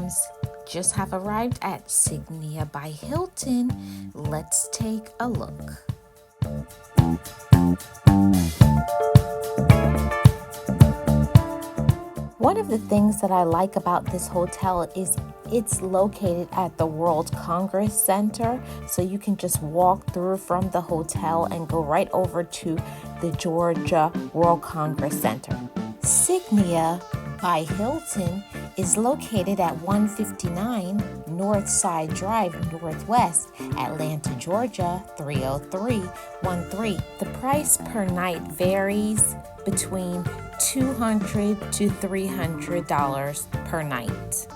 friends just have arrived at Signia by Hilton. Let's take a look. One of the things that I like about this hotel is it's located at the World Congress Center, so you can just walk through from the hotel and go right over to the Georgia World Congress Center. Signia by Hilton is located at 159 Northside Drive, Northwest, Atlanta, Georgia, 30313. The price per night varies between $200 to $300 per night.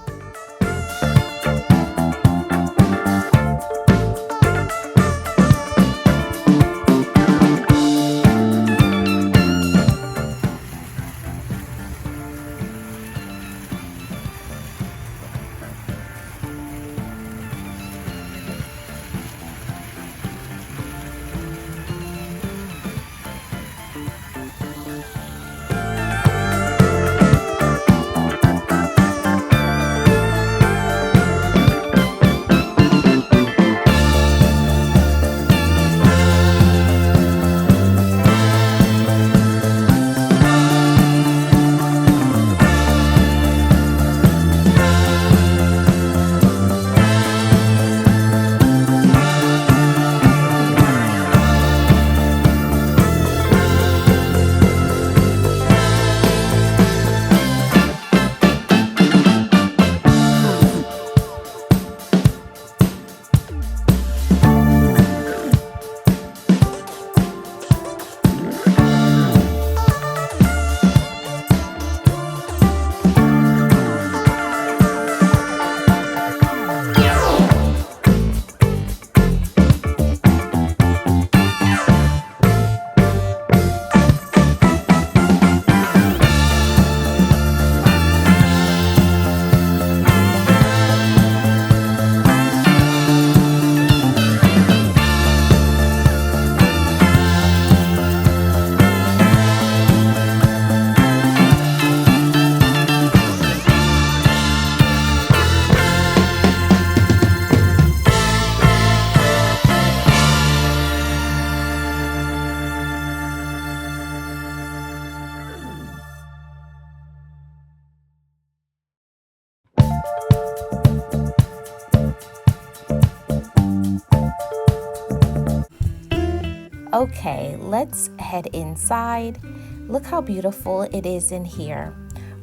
Okay, let's head inside. Look how beautiful it is in here.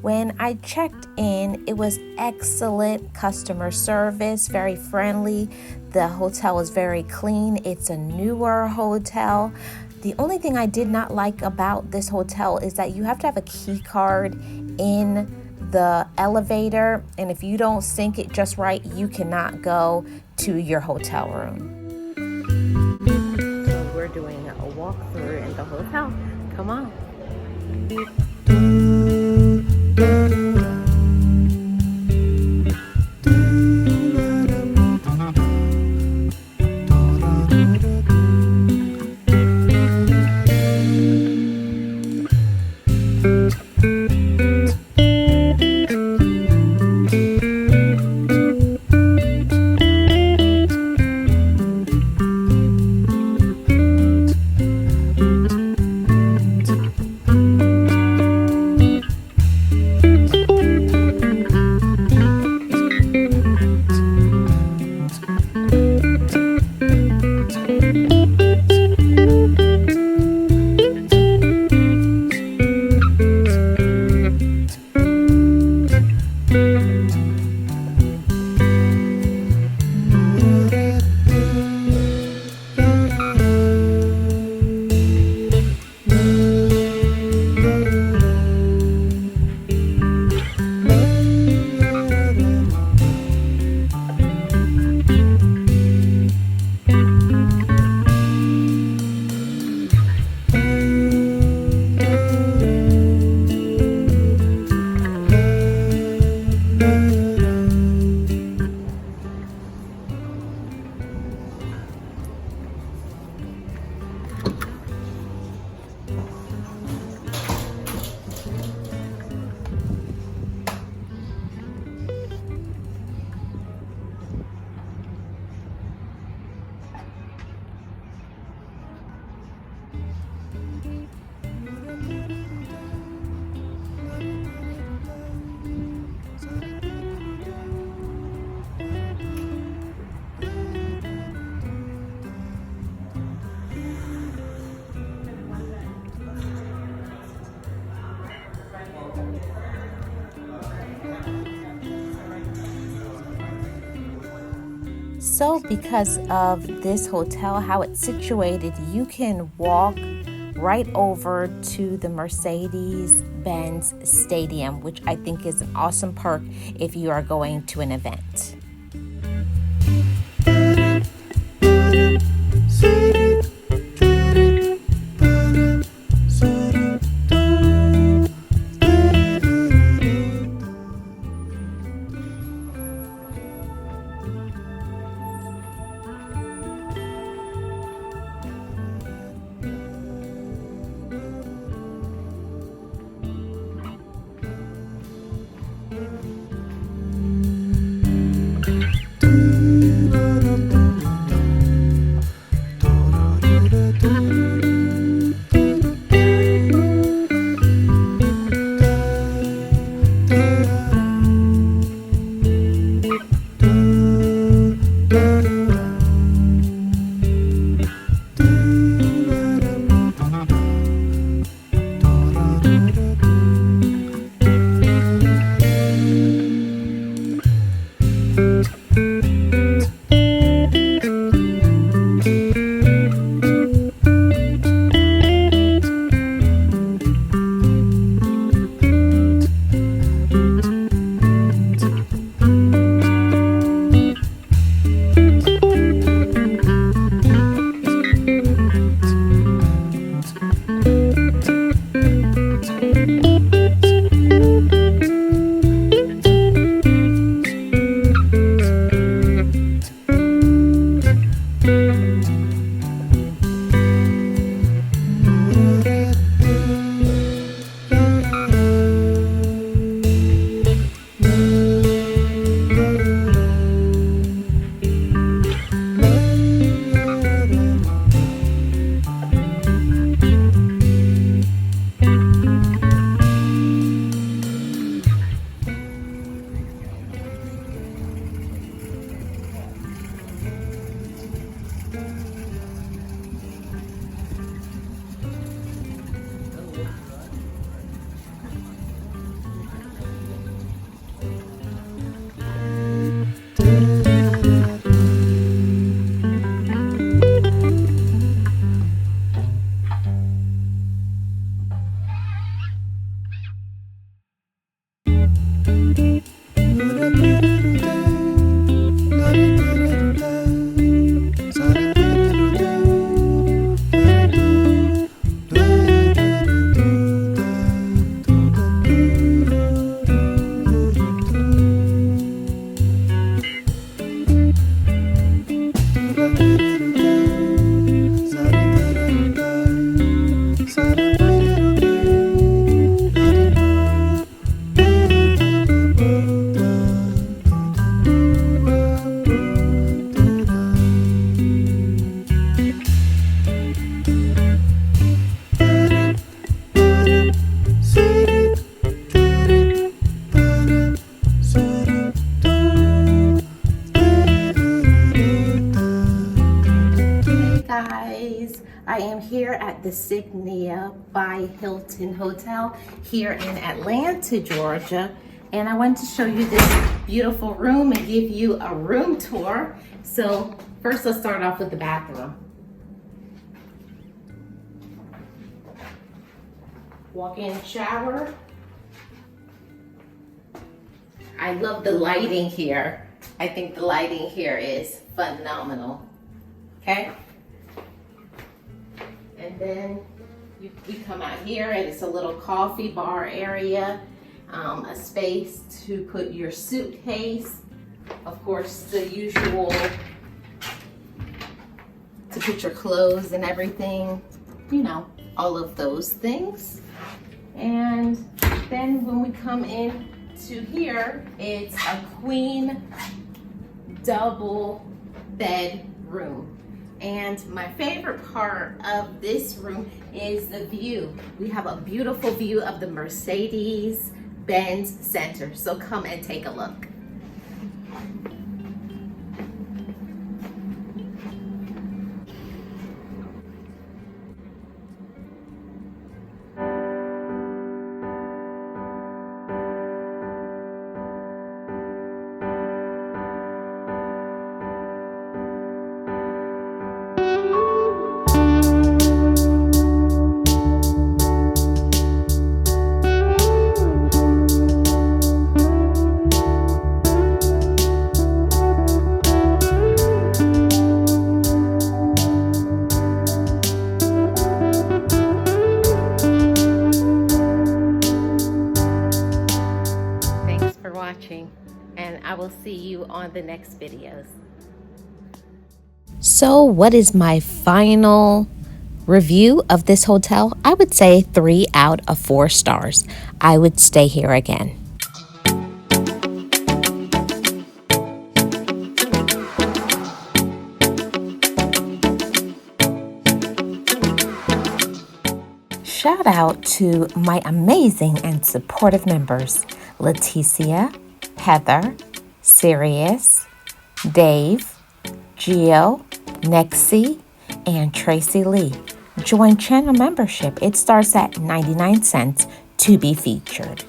When I checked in, it was excellent customer service, very friendly. The hotel is very clean. It's a newer hotel. The only thing I did not like about this hotel is that you have to have a key card in the elevator, and if you don't sync it just right, you cannot go to your hotel room. So we're doing a walkthrough in the hotel. Come on. So because of this hotel, how it's situated, you can walk right over to the Mercedes-Benz Stadium, which I think is an awesome perk if you are going to an event. Guys, I am here at the Signia by Hilton Hotel here in Atlanta, Georgia, and I want to show you this beautiful room and give you a room tour. So first, let's start off with the bathroom. Walk-in shower. I love the lighting here. I think the lighting here is phenomenal. Okay. And then we come out here and it's a little coffee bar area, a space to put your suitcase, of course the usual, to put your clothes and everything, you know, all of those things. And then when we come in to here, it's a queen double bed room. And my favorite part of this room is the view. We have a beautiful view of the Mercedes-Benz Center. So come and take a look. on the next videos. So what is my final review of this hotel? I would say 3 out of 4 stars. I would stay here again. Shout out to my amazing and supportive members, Leticia, Heather, Sirius, Dave, Gio, Nexie, and Tracy Lee. Join channel membership. It starts at 99 cents to be featured.